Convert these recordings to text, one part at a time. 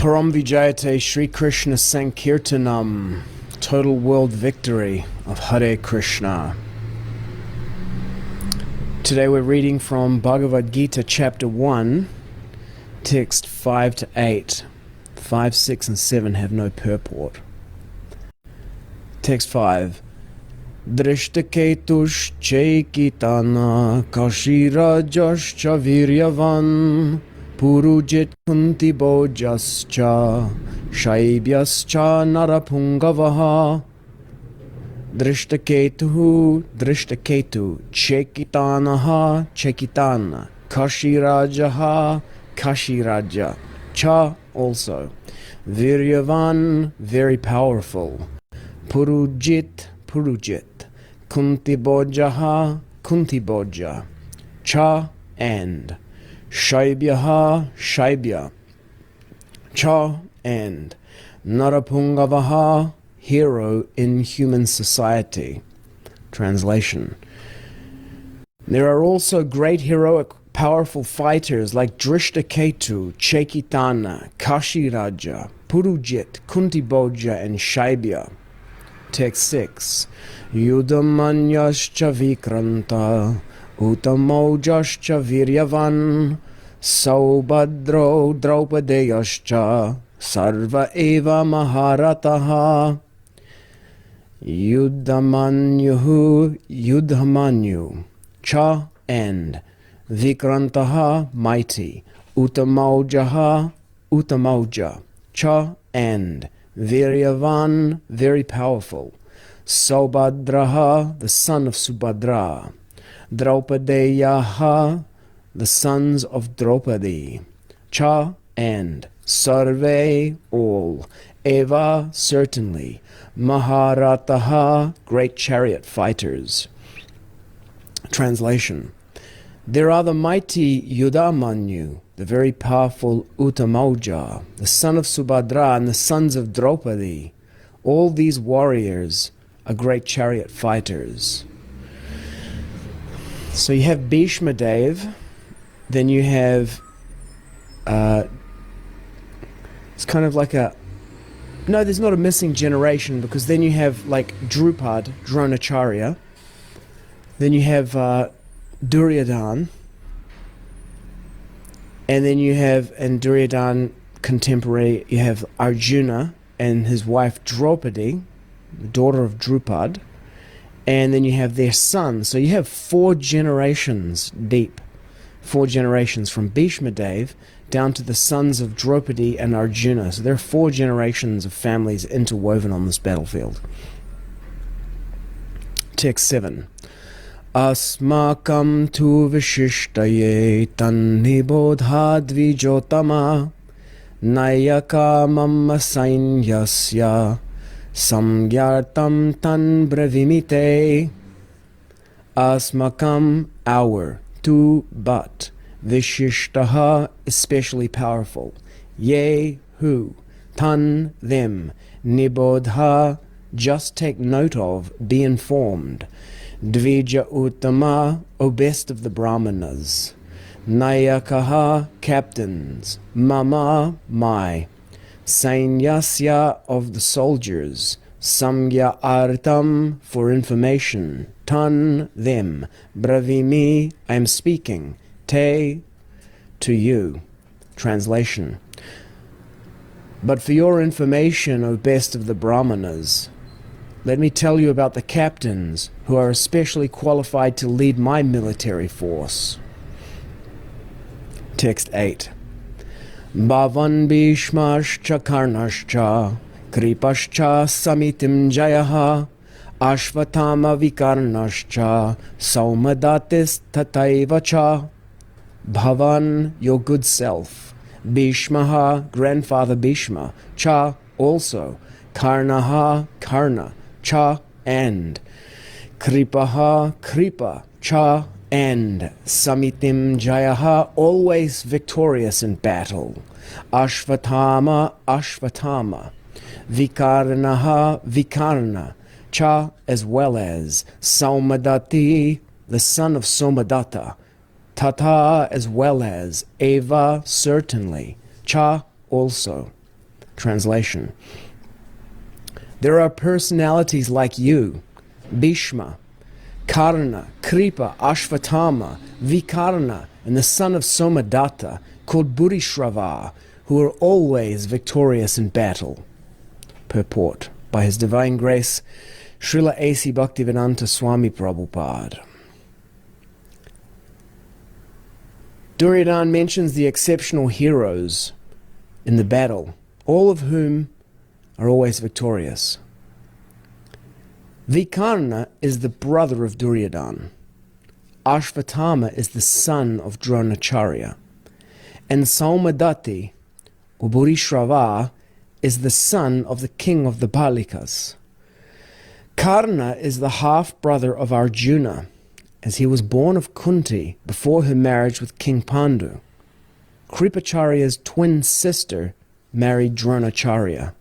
Param Vijayate Sri Krishna Sankirtanam, total world victory of Hare Krishna. Today we're reading from Bhagavad-gita chapter 1, text 5 to 8. 5, 6 and 7 have no purport. Text 5. Drishtaketush Chekitana Kashirajascha Viryavan Purujit Kunti Bojascha Shaibhyascha Narapungavaha. Drishtaketu Chekitanaha Chekitana Kashirajaha Kashiraja Cha also Viryavan very powerful Purujit Kunti Boja Cha and Shaibya Cha and Narapungavaha hero in human society. Translation. There are also great heroic powerful fighters like Drishtaketu, Chekitana, Kashiraja, Purujit, Kuntiboja and Shaibya. Text 6. Yudhamanyascha Vikranta Utamojascha Viryavan Saubhadro Draupadeyascha Sarva Eva Maharataha. Yudhamanyu Cha and Vikrantaha mighty Utamauja Cha and Viryavan very powerful Saubhadraha the son of Subhadra Draupadeyaha the sons of Draupadi Cha and Sarve all Eva certainly Maharataha great chariot fighters. Translation. There are the mighty Yudhamanyu, the very powerful Utamauja, the son of Subhadra and the sons of Draupadi. All these warriors are great chariot fighters. So you have Bhishma Dev, then you have it's kind of like no, there's not a missing generation, because then you have like Dronacharya, then you have Duryodhan, and then you have, and Duryodhan contemporary, you have Arjuna and his wife Draupadi, the daughter of Drupad, and then you have their son. So you have 4 generations deep, 4 generations from Bhishma Dev down to the sons of Draupadi and Arjuna. So there are 4 generations of families interwoven on this battlefield. Text 7. Asmakam tu vishishtaye tannibodha dvijotama nayaka mamma sainyasya samgyartam tan brevimite. Asmakam our, tu but, Vishishtaha especially powerful, ye who, tan them, nibodha just take note of, be informed, dvija uttama o best of the brahmanas, nayakaha captains, mama my, sainyasya of the soldiers, samgya artam for information, tan them, bravimi I am speaking, te to you. Translation. But for your information, O best of the brahmanas, let me tell you about the captains who are especially qualified to lead my military force. Text 8. Bhavan Bhishmascha Karnascha Kripascha Samitim Jayaha Ashvatthama Vikarnascha Saumadatis Tataivacha. Bhavan, your good self, Bhishmaha, grandfather Bhishma, Cha, also, Karnaha, Karna, Cha, and, Kripaha, Kripa, Cha, and, Samitim Jayaha, always victorious in battle, Ashvatthama, Ashvatthama, Vikarnaha, Vikarna, Cha, as well as, Saumadati, the son of Somadatta, Tata as well as, Eva certainly, Cha also. translation. There are personalities like you, Bhishma, Karna, Kripa, Ashvatthama, Vikarna, and the son of Somadatta, called Buddhishrava, who are always victorious in battle. Purport. By His Divine Grace, Srila A.C. Bhaktivedanta Swami Prabhupada. Duryodhana mentions the exceptional heroes in the battle, all of whom are always victorious. Vikarna is the brother of Duryodhana. Ashvatthama is the son of Dronacharya. And Saumadatti, or Buddhishrava, is the son of the king of the Balikas. Karna is the half-brother of Arjuna, as he was born of Kunti before her marriage with King Pandu. Kripacharya's twin sister married Dronacharya.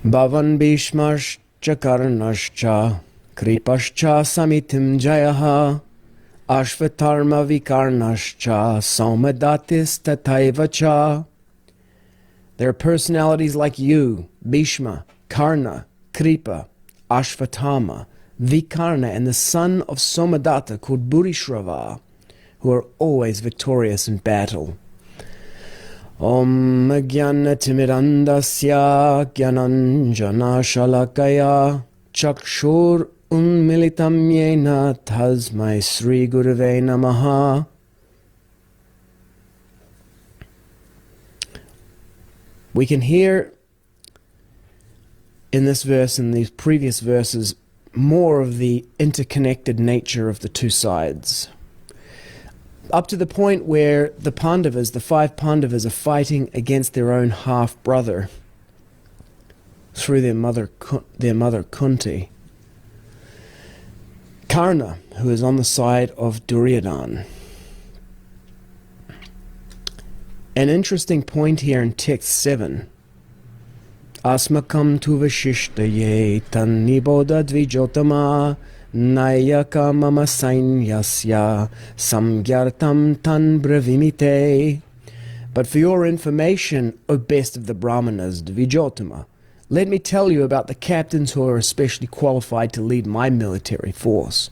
Bhavan Bhishmascha Karnascha Kripascha Samitim Jayaha Ashvatthama Vikarnascha Saumadatis Tataivacha. There are personalities like you, Bhishma, Karna, Kripa, Ashvatthama, Vikarna, and the son of Somadatta called Buddhishrava, who are always victorious in battle. Om Jnanatimidandasya Jnananjana Shalakaya Chakshur Unmilitam Yena Tasmai Sri Gurave Namaha. We can hear in this verse and these previous verses more of the interconnected nature of the two sides. Up to the point where the Pandavas, the 5 Pandavas, are fighting against their own half-brother through their mother Kunti. Karna, who is on the side of Duryodhana. An interesting point here in text 7. Asmakam tu vashishtaye tan niboda dvijotama nayaka mama sainyasya samgyartam tan bravimite. But for your information, O best of the Brahmanas, Dvijotama, let me tell you about the captains who are especially qualified to lead my military force.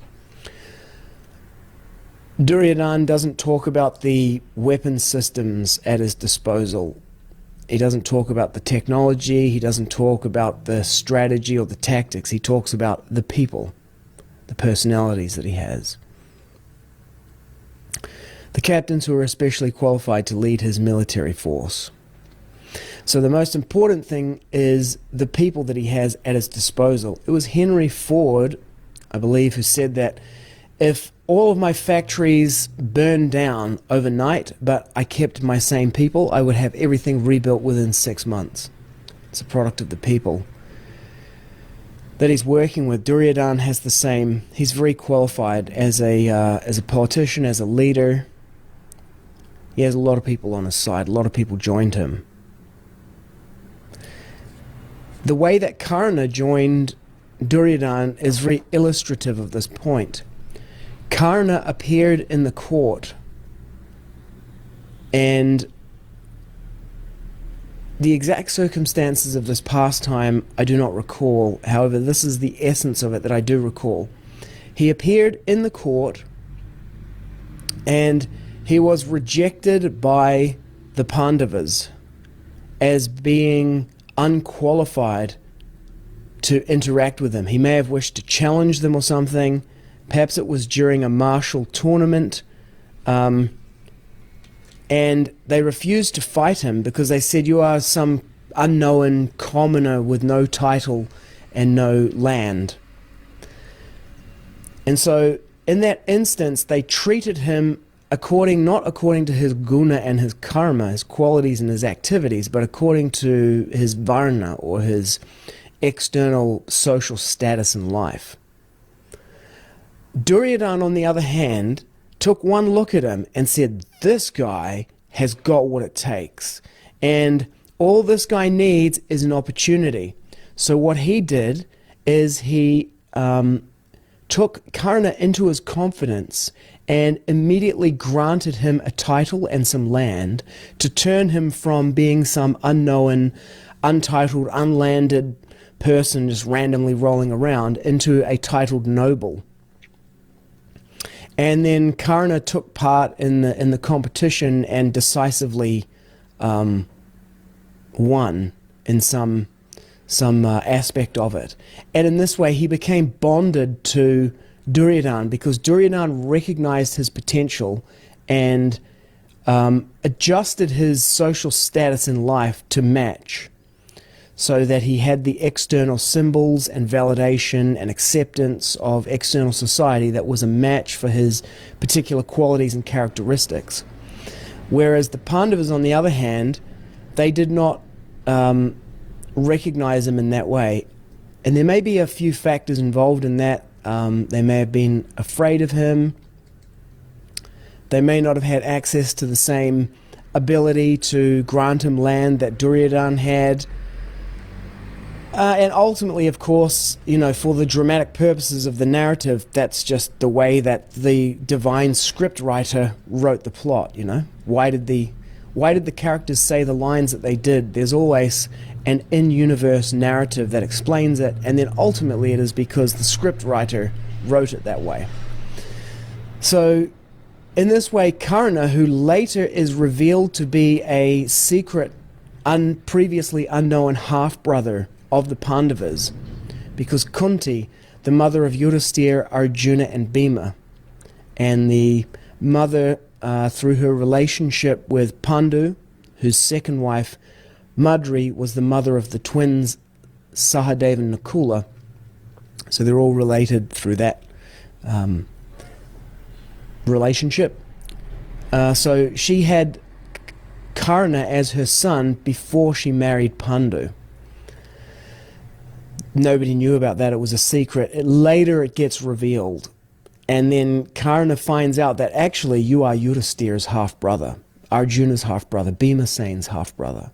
Duryodhana doesn't talk about the weapon systems at his disposal. He doesn't talk about the technology. He doesn't talk about the strategy or the tactics. He talks about the people, the personalities that he has. The captains who are especially qualified to lead his military force. So the most important thing is the people that he has at his disposal. It was Henry Ford, I believe, who said that if all of my factories burned down overnight, but I kept my same people, I would have everything rebuilt within 6 months. It's a product of the people that he's working with. Duryodhana has the same. He's very qualified as a politician, as a leader. He has a lot of people on his side. A lot of people joined him. The way that Karna joined Duryodhana is very illustrative of this point. Karna appeared in the court, and the exact circumstances of this pastime I do not recall. However, this is the essence of it that I do recall. He appeared in the court, and he was rejected by the Pandavas as being unqualified to interact with him. He may have wished to challenge them or something. Perhaps it was during a martial tournament, and they refused to fight him because they said, you are some unknown commoner with no title and no land. And so in that instance, they treated him not according to his guna and his karma, his qualities and his activities, but according to his varna, or his external social status in life. Duryodhana, on the other hand, took one look at him and said, this guy has got what it takes, and all this guy needs is an opportunity. So what he did is he took Karna into his confidence and immediately granted him a title and some land to turn him from being some unknown, untitled, unlanded person just randomly rolling around into a titled noble. And then Karna took part in the competition and decisively won in some aspect of it. And in this way, he became bonded to Duryodhana because Duryodhana recognized his potential and adjusted his social status in life to match, so that he had the external symbols and validation and acceptance of external society that was a match for his particular qualities and characteristics. Whereas the Pandavas, on the other hand, they did not recognize him in that way. And there may be a few factors involved in that. They may have been afraid of him. They may not have had access to the same ability to grant him land that Duryodhana had. And ultimately, of course, for the dramatic purposes of the narrative, that's just the way that the divine script writer wrote the plot, Why did the characters say the lines that they did? There's always an in-universe narrative that explains it, and then ultimately it is because the script writer wrote it that way. So, in this way, Karna, who later is revealed to be a secret, previously unknown half-brother of the Pandavas, because Kunti, the mother of Yudhisthira, Arjuna, and Bhima, and the mother, through her relationship with Pandu, whose second wife, Madri, was the mother of the twins Sahadeva and Nakula, so they're all related through that relationship. So she had Karna as her son before she married Pandu. Nobody knew about that. It was a secret. Later it gets revealed. And then Karna finds out that actually you are Yudhisthira's half-brother, Arjuna's half-brother, Bhimasena's half-brother.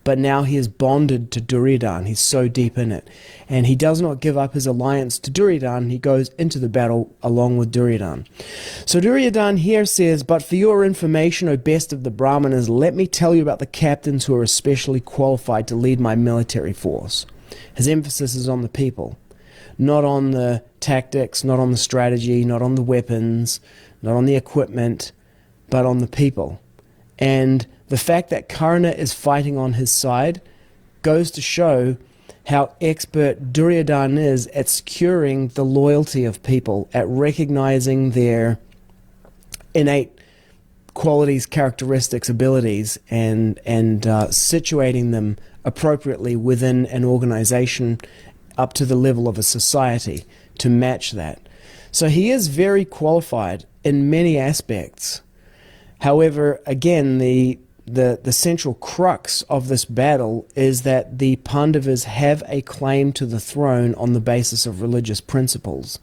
But now he is bonded to Duryodhana. He's so deep in it. And he does not give up his alliance to Duryodhana. He goes into the battle along with Duryodhana. So Duryodhana here says, "But for your information, O best of the Brahmanas, let me tell you about the captains who are especially qualified to lead my military force." His emphasis is on the people, not on the tactics, not on the strategy, not on the weapons, not on the equipment, but on the people. And the fact that Karna is fighting on his side goes to show how expert Duryodhana is at securing the loyalty of people, at recognizing their innate qualities, characteristics, abilities, and situating them appropriately within an organization up to the level of a society to match that. So he is very qualified in many aspects. However, again, the central crux of this battle is that the Pandavas have a claim to the throne on the basis of religious principles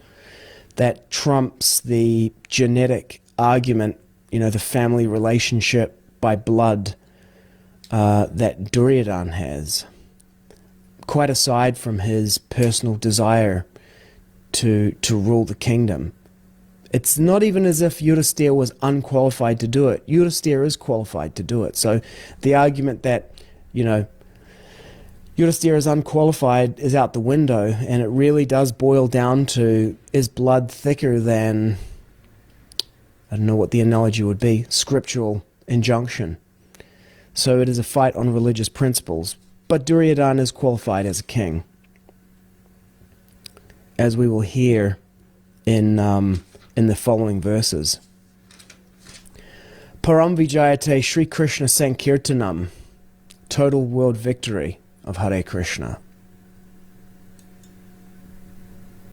that trumps the genetic argument, the family relationship by blood that Duryodhana has, quite aside from his personal desire to rule the kingdom. It's not even as if Yudhisthira was unqualified to do it. Yudhisthira is qualified to do it. So the argument that, Yudhisthira is unqualified is out the window, and it really does boil down to, is blood thicker than, I don't know what the analogy would be, scriptural injunction. So it is a fight on religious principles. But Duryodhana is qualified as a king, as we will hear in the following verses. Param Vijayate Sri Krishna Sankirtanam, total world victory of Hare Krishna.